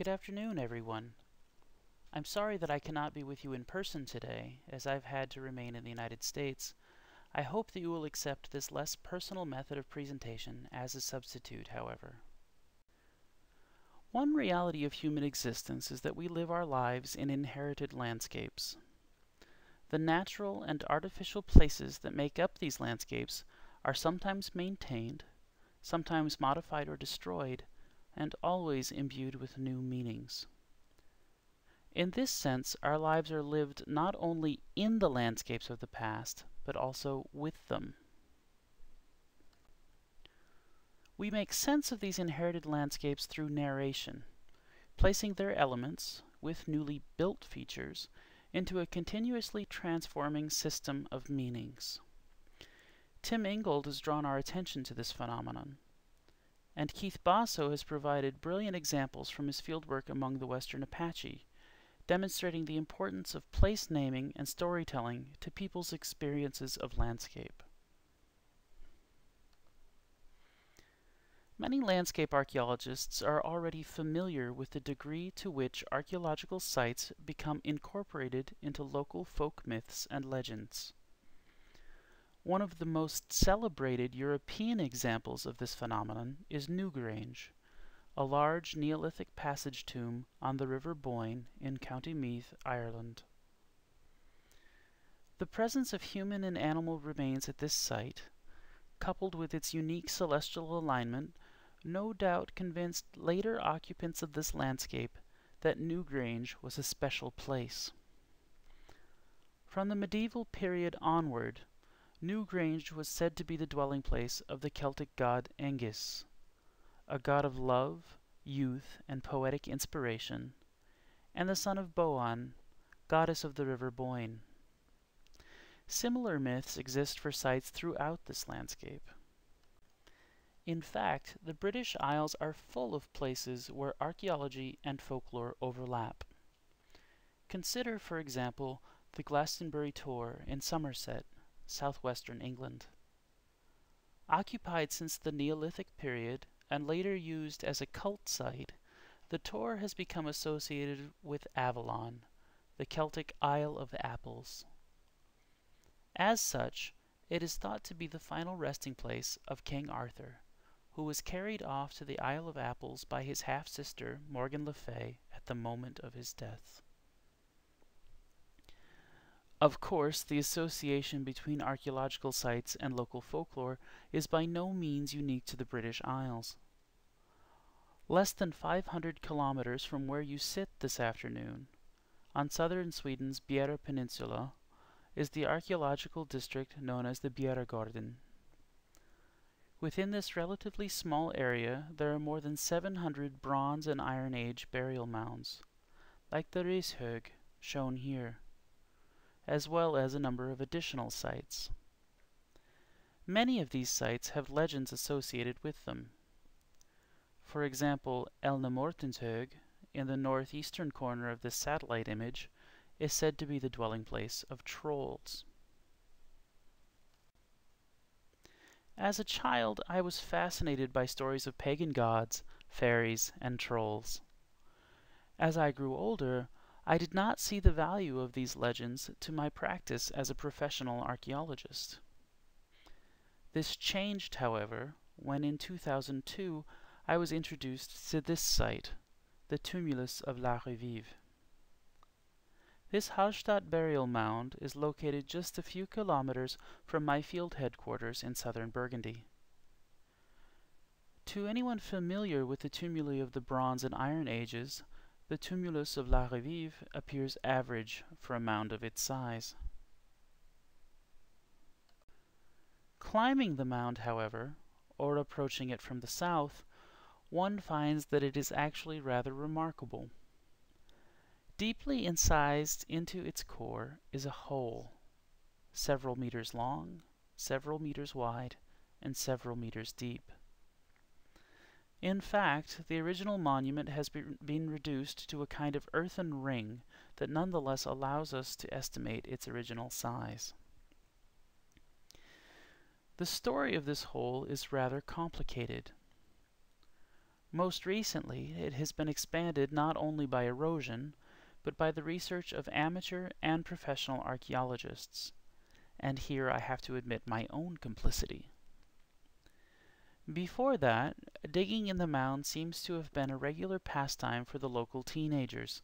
Good afternoon, everyone. I'm sorry that I cannot be with you in person today, as I've had to remain in the United States. I hope that you will accept this less personal method of presentation as a substitute, however. One reality of human existence is that we live our lives in inherited landscapes. The natural and artificial places that make up these landscapes are sometimes maintained, sometimes modified or destroyed, and always imbued with new meanings. In this sense, our lives are lived not only in the landscapes of the past, but also with them. We make sense of these inherited landscapes through narration, placing their elements, with newly built features, into a continuously transforming system of meanings. Tim Ingold has drawn our attention to this phenomenon, and Keith Basso has provided brilliant examples from his fieldwork among the Western Apache, demonstrating the importance of place naming and storytelling to people's experiences of landscape. Many landscape archaeologists are already familiar with the degree to which archaeological sites become incorporated into local folk myths and legends. One of the most celebrated European examples of this phenomenon is Newgrange, a large Neolithic passage tomb on the River Boyne in County Meath, Ireland. The presence of human and animal remains at this site, coupled with its unique celestial alignment, no doubt convinced later occupants of this landscape that Newgrange was a special place. From the medieval period onward, Newgrange was said to be the dwelling place of the Celtic god Aengus, a god of love, youth, and poetic inspiration, and the son of Boann, goddess of the River Boyne. Similar myths exist for sites throughout this landscape. In fact, the British Isles are full of places where archaeology and folklore overlap. Consider, for example, the Glastonbury Tor in Somerset, southwestern England. Occupied since the Neolithic period and later used as a cult site, the Tor has become associated with Avalon, the Celtic Isle of Apples. As such, it is thought to be the final resting place of King Arthur, who was carried off to the Isle of Apples by his half-sister Morgan Le Fay at the moment of his death. Of course, the association between archaeological sites and local folklore is by no means unique to the British Isles. Less than 500 kilometers from where you sit this afternoon, on southern Sweden's Bjäre Peninsula, is the archaeological district known as the Bjäregården. Within this relatively small area, there are more than 700 Bronze and Iron Age burial mounds, like the Rishög, shown here, as well as a number of additional sites. Many of these sites have legends associated with them. For example, Elna Mortenshög, in the northeastern corner of this satellite image, is said to be the dwelling place of trolls. As a child, I was fascinated by stories of pagan gods, fairies, and trolls. As I grew older, I did not see the value of these legends to my practice as a professional archaeologist. This changed, however, when in 2002 I was introduced to this site, the Tumulus of La Revive. This Hallstatt burial mound is located just a few kilometers from my field headquarters in southern Burgundy. To anyone familiar with the tumuli of the Bronze and Iron Ages, the Tumulus of La Revive appears average for a mound of its size. Climbing the mound, however, or approaching it from the south, one finds that it is actually rather remarkable. Deeply incised into its core is a hole, several meters long, several meters wide, and several meters deep. In fact, the original monument has been reduced to a kind of earthen ring that nonetheless allows us to estimate its original size. The story of this hole is rather complicated. Most recently, it has been expanded not only by erosion, but by the research of amateur and professional archaeologists. And here I have to admit my own complicity. Before that, digging in the mound seems to have been a regular pastime for the local teenagers,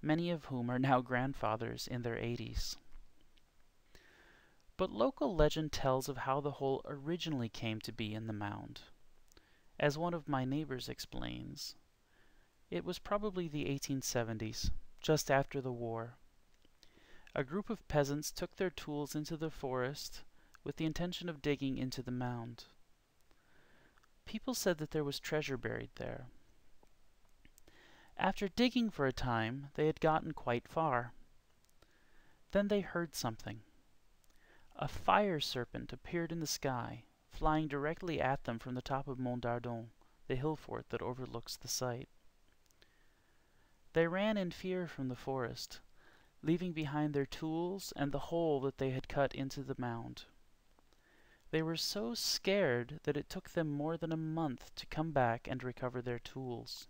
many of whom are now grandfathers in their 80s. But local legend tells of how the hole originally came to be in the mound. As one of my neighbors explains, it was probably the 1870s, just after the war. A group of peasants took their tools into the forest with the intention of digging into the mound. People said that there was treasure buried there. After digging for a time, they had gotten quite far. Then they heard something. A fire serpent appeared in the sky, flying directly at them from the top of Mont Dardon, the hill fort that overlooks the site. They ran in fear from the forest, leaving behind their tools and the hole that they had cut into the mound. They were so scared that it took them more than a month to come back and recover their tools.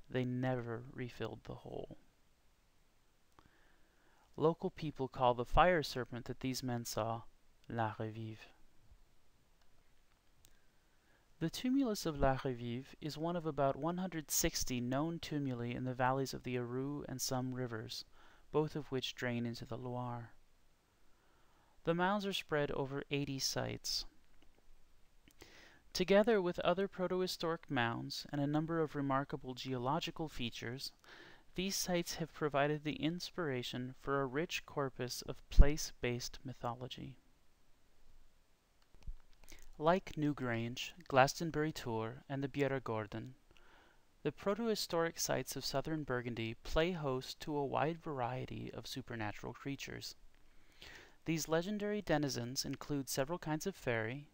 They never refilled the hole. Local people call the fire serpent that these men saw La Revive. The tumulus of La Revive is one of about 160 known tumuli in the valleys of the Arroux and Somme rivers, both of which drain into the Loire. The mounds are spread over 80 sites. Together with other protohistoric mounds and a number of remarkable geological features, these sites have provided the inspiration for a rich corpus of place-based mythology. Like Newgrange, Glastonbury Tor, and the Bierregorden, the protohistoric sites of southern Burgundy play host to a wide variety of supernatural creatures. These legendary denizens include several kinds of fairy,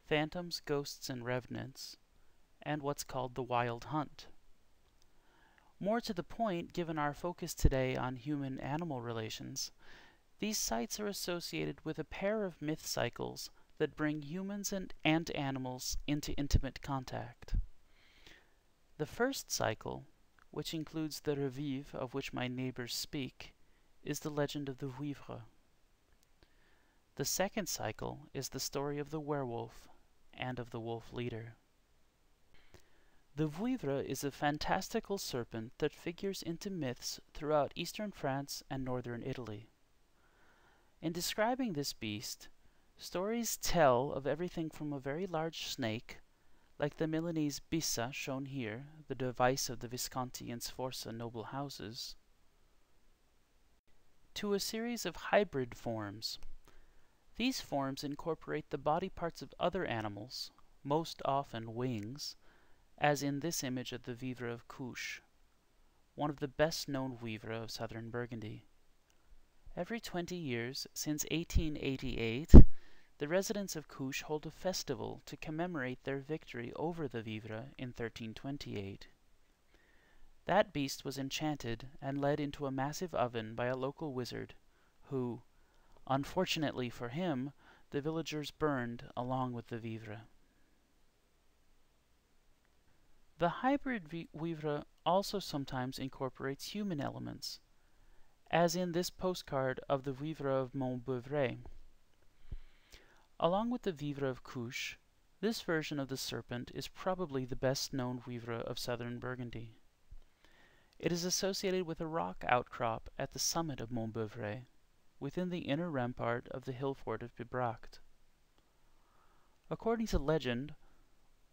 phantoms, ghosts, and revenants, and what's called the wild hunt. More to the point, given our focus today on human-animal relations, these sites are associated with a pair of myth cycles that bring humans and animals into intimate contact. The first cycle, which includes the revive of which my neighbors speak, is the legend of the Vouivre. The second cycle is the story of the werewolf and of the wolf leader. The Vouivre is a fantastical serpent that figures into myths throughout eastern France and northern Italy. In describing this beast, stories tell of everything from a very large snake, like the Milanese bissa shown here, the device of the Visconti and Sforza noble houses, to a series of hybrid forms. These forms incorporate the body parts of other animals, most often wings, as in this image of the Vivre of Couche, one of the best-known Vivre of southern Burgundy. Every 20 years, since 1888, the residents of Couche hold a festival to commemorate their victory over the Vivre in 1328. That beast was enchanted and led into a massive oven by a local wizard, who, unfortunately for him, the villagers burned along with the Vivre. The hybrid Vivre also sometimes incorporates human elements, as in this postcard of the Vivre of Montbeuvray. Along with the Vivre of Couche, this version of the serpent is probably the best-known Vivre of southern Burgundy. It is associated with a rock outcrop at the summit of Montbeuvray, within the inner rampart of the hill fort of Bibracht. According to legend,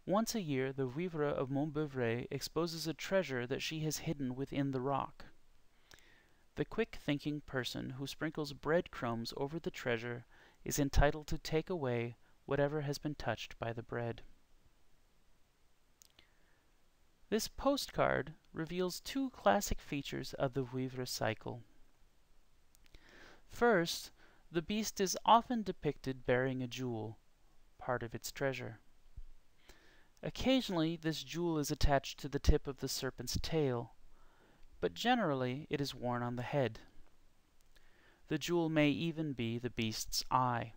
once a year the Vivre of Montbeuvray exposes a treasure that she has hidden within the rock. The quick-thinking person who sprinkles breadcrumbs over the treasure is entitled to take away whatever has been touched by the bread. This postcard reveals two classic features of the Vivre cycle. First, the beast is often depicted bearing a jewel, part of its treasure. Occasionally, this jewel is attached to the tip of the serpent's tail, but generally it is worn on the head. The jewel may even be the beast's eye.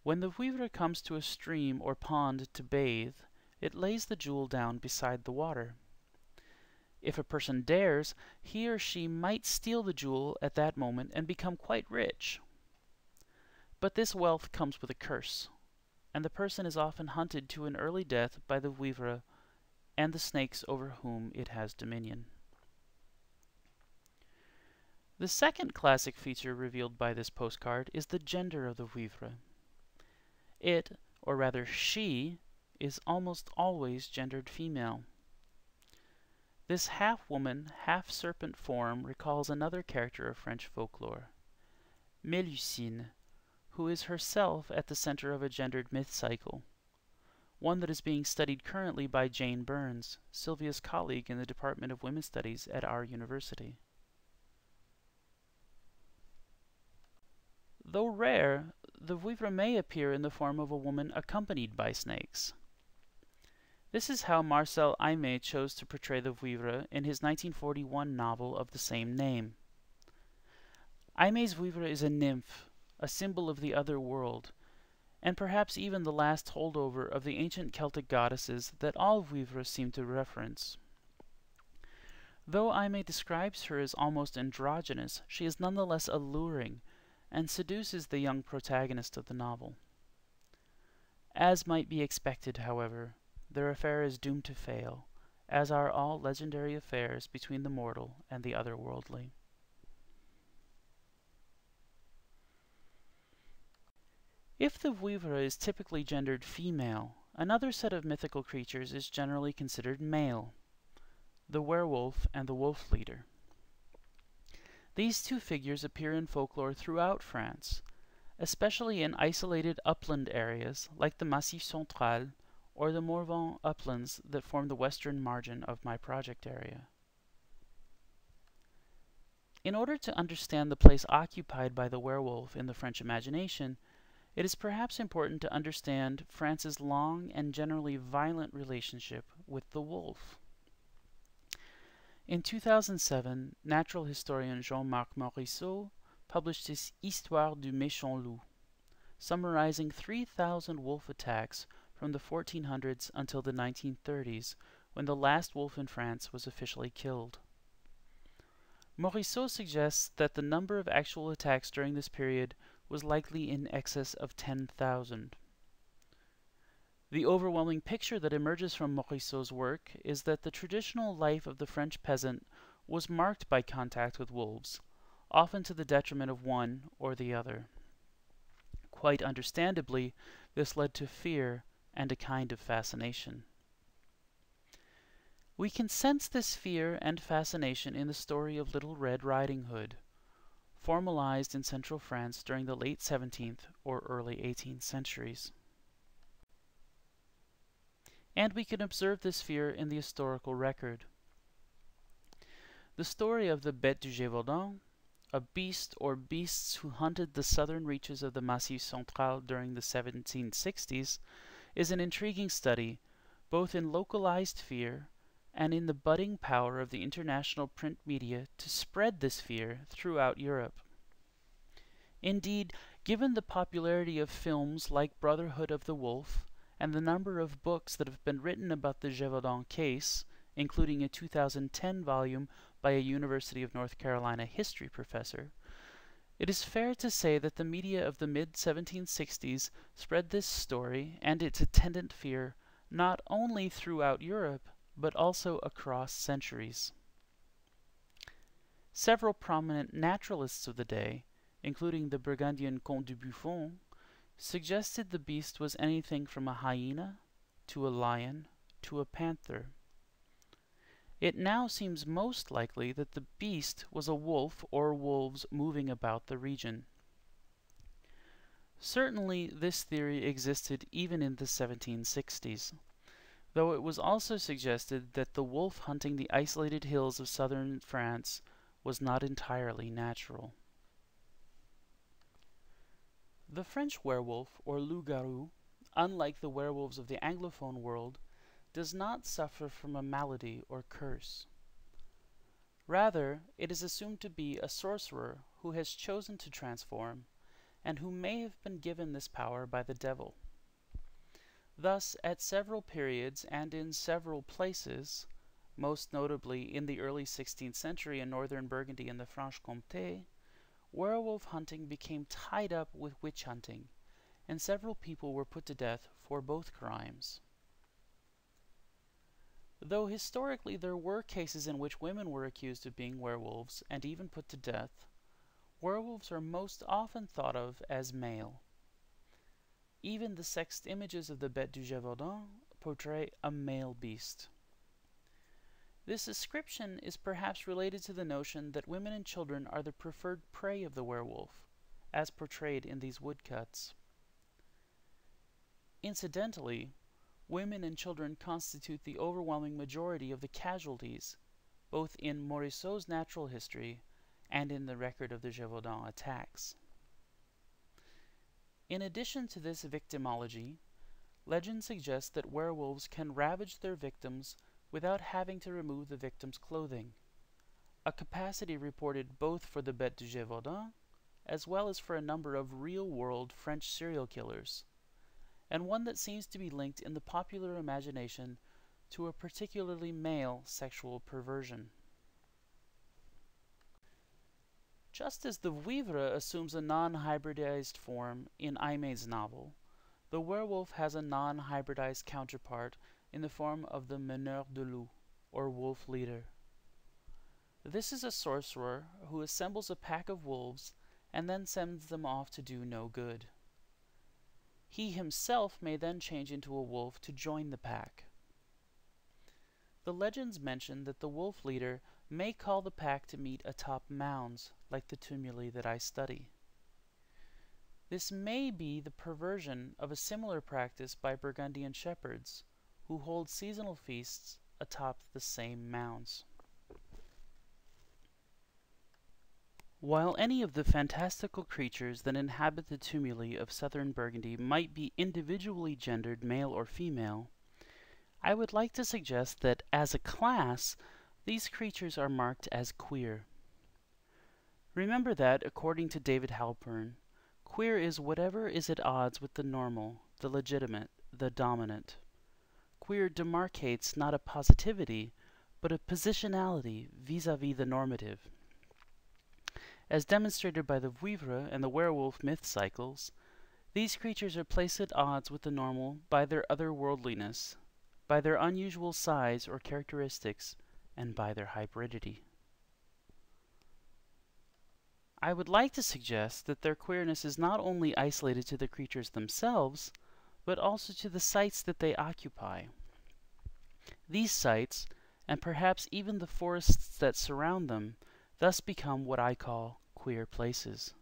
When the Vivre comes to a stream or pond to bathe, it lays the jewel down beside the water. If a person dares, he or she might steal the jewel at that moment and become quite rich. But this wealth comes with a curse, and the person is often hunted to an early death by the vouivre and the snakes over whom it has dominion. The second classic feature revealed by this postcard is the gender of the vouivre. It, or rather she, is almost always gendered female. This half-woman, half-serpent form recalls another character of French folklore, Mélusine, who is herself at the center of a gendered myth cycle, one that is being studied currently by Jane Burns, Sylvia's colleague in the Department of Women's Studies at our university. Though rare, the vouivre may appear in the form of a woman accompanied by snakes. This is how Marcel Aimé chose to portray the vouivre in his 1941 novel of the same name. Aimé's vouivre is a nymph, a symbol of the other world, and perhaps even the last holdover of the ancient Celtic goddesses that all vouivres seem to reference. Though Aimé describes her as almost androgynous, she is nonetheless alluring, and seduces the young protagonist of the novel. As might be expected, however, their affair is doomed to fail, as are all legendary affairs between the mortal and the otherworldly. If the vouivre is typically gendered female, another set of mythical creatures is generally considered male, the werewolf and the wolf leader. These two figures appear in folklore throughout France, especially in isolated upland areas like the Massif Central or the Morvan uplands that form the western margin of my project area. In order to understand the place occupied by the werewolf in the French imagination, it is perhaps important to understand France's long and generally violent relationship with the wolf. In 2007, natural historian Jean-Marc Morisseau published his Histoire du Méchant Loup, summarizing 3,000 wolf attacks from the 1400s until the 1930s, when the last wolf in France was officially killed. Morisseau suggests that the number of actual attacks during this period was likely in excess of 10,000. The overwhelming picture that emerges from Morisseau's work is that the traditional life of the French peasant was marked by contact with wolves, often to the detriment of one or the other. Quite understandably, this led to fear and a kind of fascination. We can sense this fear and fascination in the story of Little Red Riding Hood, formalized in central France during the late 17th or early 18th centuries. And we can observe this fear in the historical record. The story of the Bête du Gévaudan, a beast or beasts who hunted the southern reaches of the Massif Central during the 1760s, is an intriguing study, both in localized fear and in the budding power of the international print media to spread this fear throughout Europe. Indeed, given the popularity of films like Brotherhood of the Wolf, and the number of books that have been written about the Gévaudan case, including a 2010 volume by a University of North Carolina history professor, it is fair to say that the media of the mid-1760s spread this story and its attendant fear not only throughout Europe, but also across centuries. Several prominent naturalists of the day, including the Burgundian Comte de Buffon, suggested the beast was anything from a hyena, to a lion, to a panther. It now seems most likely that the beast was a wolf or wolves moving about the region. Certainly this theory existed even in the 1760s, though it was also suggested that the wolf hunting the isolated hills of southern France was not entirely natural. The French werewolf, or loup-garou, unlike the werewolves of the Anglophone world, does not suffer from a malady or curse. Rather, it is assumed to be a sorcerer who has chosen to transform, and who may have been given this power by the devil. Thus, at several periods and in several places, most notably in the early 16th century in northern Burgundy and the Franche-Comté, werewolf hunting became tied up with witch hunting, and several people were put to death for both crimes. Though historically there were cases in which women were accused of being werewolves and even put to death, werewolves are most often thought of as male. Even the sexed images of the Bête du Gévaudan portray a male beast. This description is perhaps related to the notion that women and children are the preferred prey of the werewolf, as portrayed in these woodcuts. Incidentally, women and children constitute the overwhelming majority of the casualties, both in Morisot's natural history and in the record of the Gévaudan attacks. In addition to this victimology, legend suggests that werewolves can ravage their victims without having to remove the victim's clothing, a capacity reported both for the Bête du Gévaudan as well as for a number of real-world French serial killers, and one that seems to be linked in the popular imagination to a particularly male sexual perversion. Just as the vouivre assumes a non-hybridized form in Aimé's novel, the werewolf has a non-hybridized counterpart in the form of the meneur de loup, or wolf leader. This is a sorcerer who assembles a pack of wolves and then sends them off to do no good. He himself may then change into a wolf to join the pack. The legends mention that the wolf leader may call the pack to meet atop mounds, like the tumuli that I study. This may be the perversion of a similar practice by Burgundian shepherds, who hold seasonal feasts atop the same mounds. While any of the fantastical creatures that inhabit the tumuli of southern Burgundy might be individually gendered male or female, I would like to suggest that, as a class, these creatures are marked as queer. Remember that, according to David Halpern, queer is whatever is at odds with the normal, the legitimate, the dominant. Queer demarcates not a positivity, but a positionality vis-à-vis the normative. As demonstrated by the vouivre and the werewolf myth cycles, these creatures are placed at odds with the normal by their otherworldliness, by their unusual size or characteristics, and by their hybridity. I would like to suggest that their queerness is not only isolated to the creatures themselves, but also to the sites that they occupy. These sites, and perhaps even the forests that surround them, thus become what I call queer places.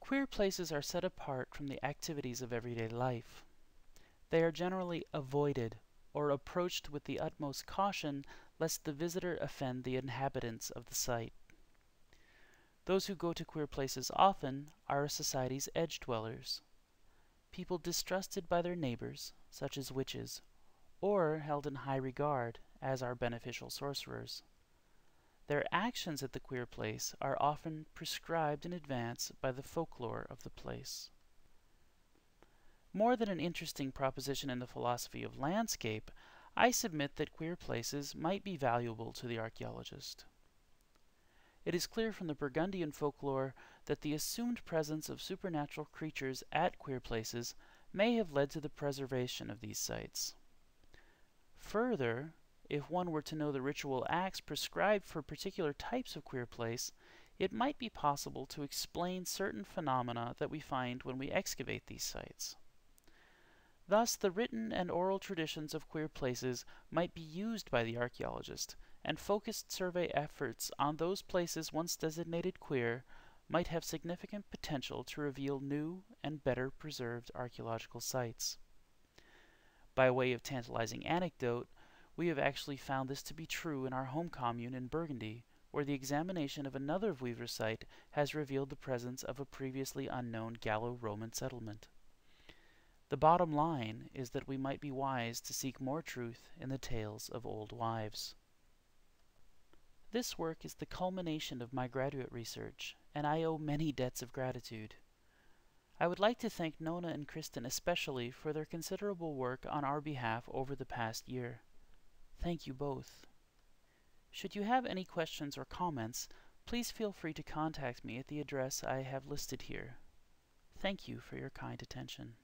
Queer places are set apart from the activities of everyday life. They are generally avoided or approached with the utmost caution lest the visitor offend the inhabitants of the site. Those who go to queer places often are a society's edge dwellers, people distrusted by their neighbors, such as witches, or held in high regard, as are beneficial sorcerers. Their actions at the queer place are often prescribed in advance by the folklore of the place. More than an interesting proposition in the philosophy of landscape, I submit that queer places might be valuable to the archaeologist. It is clear from the Burgundian folklore that the assumed presence of supernatural creatures at queer places may have led to the preservation of these sites. Further, if one were to know the ritual acts prescribed for particular types of queer place, it might be possible to explain certain phenomena that we find when we excavate these sites. Thus, the written and oral traditions of queer places might be used by the archaeologist, and focused survey efforts on those places once designated queer might have significant potential to reveal new and better preserved archaeological sites. By way of tantalizing anecdote, we have actually found this to be true in our home commune in Burgundy, where the examination of another vouivre site has revealed the presence of a previously unknown Gallo-Roman settlement. The bottom line is that we might be wise to seek more truth in the tales of old wives. This work is the culmination of my graduate research, and I owe many debts of gratitude. I would like to thank Nona and Kristen especially for their considerable work on our behalf over the past year. Thank you both. Should you have any questions or comments, please feel free to contact me at the address I have listed here. Thank you for your kind attention.